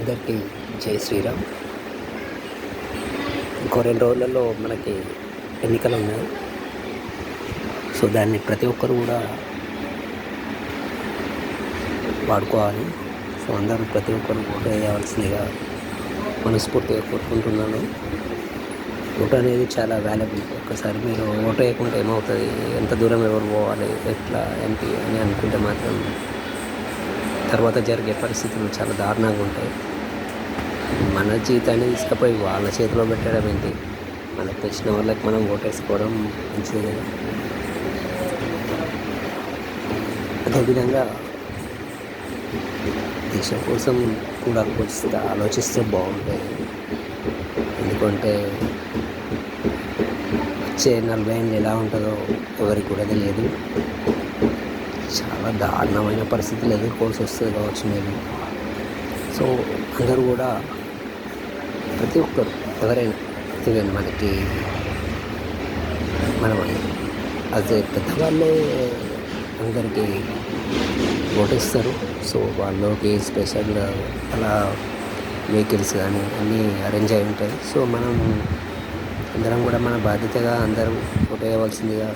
అందరికీ జై శ్రీరామ్. ఇంకో 2 రోజులలో మనకి ఎన్నికలు ఉన్నాయి. సో దాన్ని ప్రతి ఒక్కరు కూడా వాడుకోవాలి. సో అందరూ ప్రతి ఒక్కరు ఓటు వేయవలసిందిగా మనస్ఫూర్తిగా కోరుకుంటున్నాను. ఓటు అనేది చాలా వాల్యుబుల్. ఒక్కసారి మీరు ఓటు వేయకుంటే ఏమవుతుంది, ఎంత దూరం ఎవరు పోవాలి, ఎట్లా ఏంటి అని అనుకుంటే మాత్రం తర్వాత జరిగే పరిస్థితులు చాలా దారుణంగా ఉంటాయి. మన జీవితాన్ని తీసుకుపోయి వాళ్ళ చేతిలో పెట్టడం ఏంటి, మనకు తెలిసిన వాళ్ళకి మనం ఓటేసుకోవడం మంచిది కదా. అదేవిధంగా దేశం కోసం కూడా కొంచెం ఆలోచిస్తే బాగుంటుంది. ఎందుకంటే వచ్చే 40 ఏళ్ళు ఎలా ఉంటుందో ఎవరికి కూడా తెలియదు. చాలా దారుణమైన పరిస్థితులు ఎదుర్కోవాల్సి వస్తుంది కావచ్చు మేము. సో అందరూ కూడా ప్రతి ఒక్కరు ఎవరైనా ఈవెన్ మనకి మనం అదే పెద్దవాళ్ళే అందరికీ ఓటేస్తారు. సో వాళ్ళకి స్పెషల్గా అలా వెహికల్స్ కానీ అన్నీ అరేంజ్ అయి ఉంటాయి. సో మనం అందరం కూడా మన బాధ్యతగా అందరూ ఓటు వేయవలసిందిగా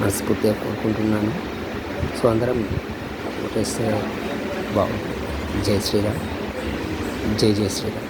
మనస్ఫూర్తిగా కోరుకుంటున్నాను. సో అందరం ఓటేస్తే బాగుంటుంది. జై శ్రీరామ్. జై శ్రీరామ్.